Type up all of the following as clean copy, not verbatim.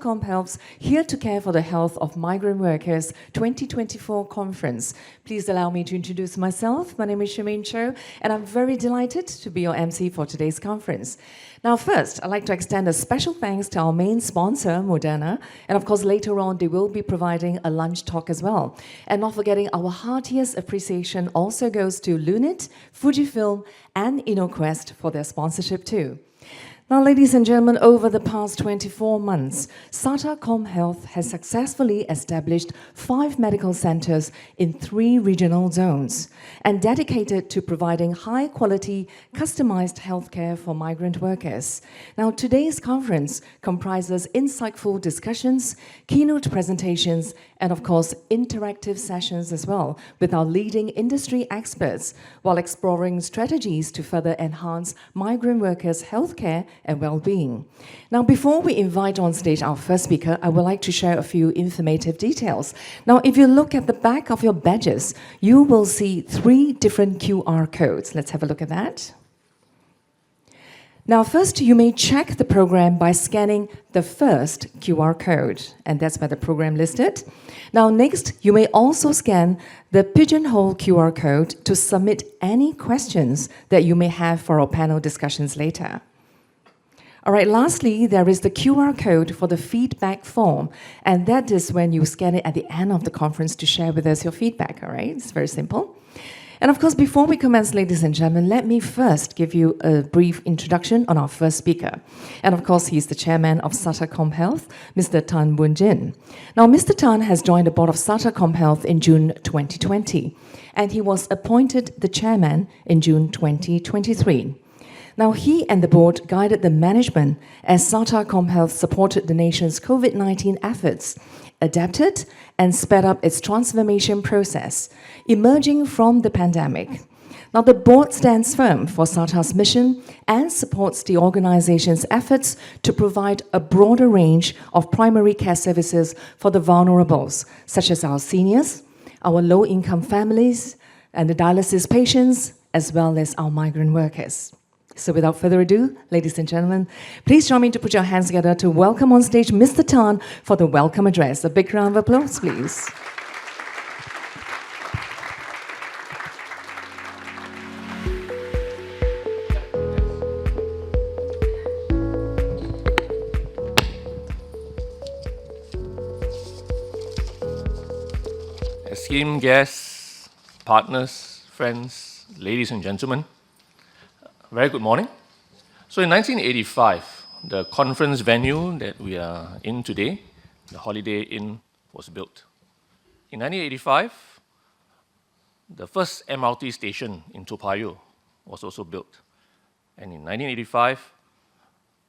CommHealth's Here to Care for the Health of Migrant Workers 2024 conference. Please allow me to introduce myself. My name is Charmaine Cho, and I'm very delighted to be your MC for today's conference. Now, first, I'd like to extend a special thanks to our main sponsor, Moderna, and of course, later on, they will be providing a lunch talk as well. And not forgetting, our heartiest appreciation also goes to Lunit, Fujifilm, and InnoQuest for their sponsorship too. Now, ladies and gentlemen, over the past 24 months, SATA CommHealth has successfully established 5 medical centers in 3 regional zones and dedicated to providing high-quality, customized healthcare for migrant workers. Now, today's conference comprises insightful discussions, keynote presentations, and of course, interactive sessions as well with our leading industry experts while exploring strategies to further enhance migrant workers' healthcare and well-being. Now, before we invite on stage our first speaker, I would like to share a few informative details. Now, if you look at the back of your badges, you will see 3 different QR codes. Let's have a look at that. Now, first, you may check the program by scanning the first QR code, and that's by the program listed. Now, next, you may also scan the Pigeonhole QR code to submit any questions that you may have for our panel discussions later. All right, lastly, there is the QR code for the feedback form, and that is when you scan it at the end of the conference to share with us your feedback, all right? It's very simple. And of course, before we commence, ladies and gentlemen, let me first give you a brief introduction on our first speaker. And of course, he's the chairman of SATA CommHealth, Mr. Tan Boon. Now, Mr. Tan has joined the board of SATA CommHealth in June 2020, and he was appointed the chairman in June 2023. Now, he and the board guided the management as SATA CommHealth supported the nation's COVID-19 efforts, adapted and sped up its transformation process, emerging from the pandemic. Now, the board stands firm for SATA's mission and supports the organization's efforts to provide a broader range of primary care services for the vulnerables, such as our seniors, our low-income families, and the dialysis patients, as well as our migrant workers. So without further ado, ladies and gentlemen, please join me to put your hands together to welcome on stage Mr. Tan for the welcome address. A big round of applause, please. Esteemed guests, partners, friends, ladies and gentlemen, very good morning. So in 1985, the conference venue that we are in today, the Holiday Inn, was built. In 1985, the first MRT station in Toa Payoh was also built. And in 1985,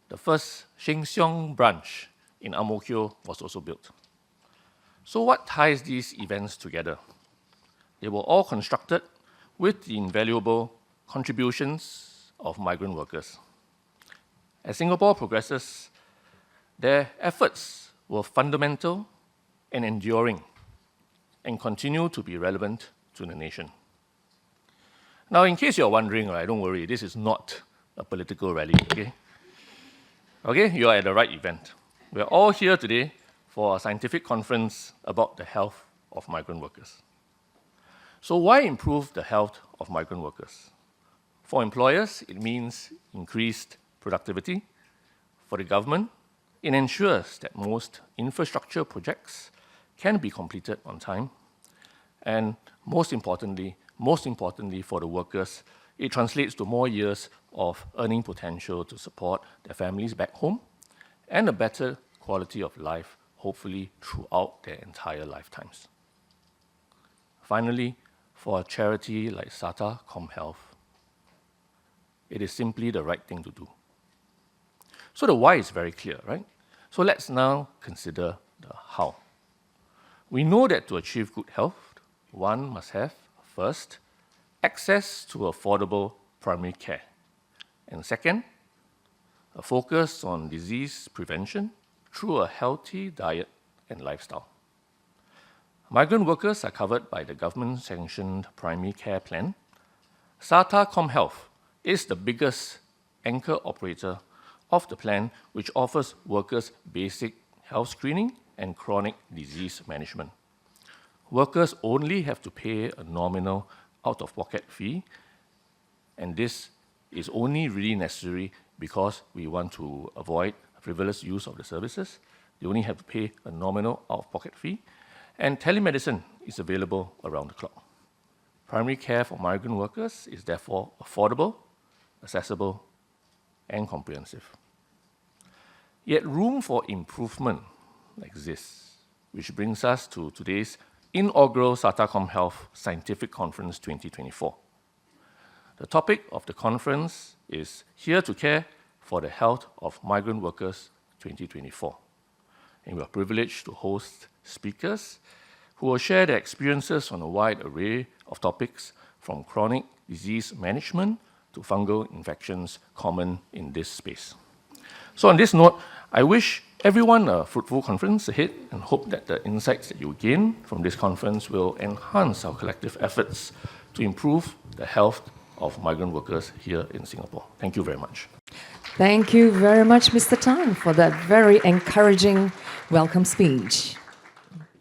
the first Sheng Siong branch in Ang Mo Kio was also built. So what ties these events together? They were all constructed with the invaluable contributions of migrant workers. As Singapore progresses, their efforts were fundamental and enduring and continue to be relevant to the nation. Now, in case you're wondering, right, don't worry, this is not a political rally, okay? Okay, you are at the right event. We're all here today for a scientific conference about the health of migrant workers. So why improve the health of migrant workers? For employers, it means increased productivity. For the government, it ensures that most infrastructure projects can be completed on time. And most importantly for the workers, it translates to more years of earning potential to support their families back home and a better quality of life, hopefully throughout their entire lifetimes. Finally, for a charity like SATA CommHealth, it is simply the right thing to do. So the why is very clear, right? So let's now consider the how. We know that to achieve good health, one must have, first, access to affordable primary care. And second, a focus on disease prevention through a healthy diet and lifestyle. Migrant workers are covered by the government-sanctioned primary care plan. SATA CommHealth is the biggest anchor operator of the plan, which offers workers basic health screening and chronic disease management. Workers only have to pay a nominal out-of-pocket fee, and this is only really necessary because we want to avoid frivolous use of the services. They only have to pay a nominal out-of-pocket fee, and telemedicine is available around the clock. Primary care for migrant workers is therefore affordable, accessible, and comprehensive. Yet room for improvement exists, which brings us to today's inaugural SATA CommHealth Scientific Conference 2024. The topic of the conference is Here to Care for the Health of Migrant Workers 2024. And we are privileged to host speakers who will share their experiences on a wide array of topics, from chronic disease management to fungal infections common in this space. So on this note, I wish everyone a fruitful conference ahead and hope that the insights that you gain from this conference will enhance our collective efforts to improve the health of migrant workers here in Singapore. Thank you very much. Thank you very much, Mr. Tan, for that very encouraging welcome speech.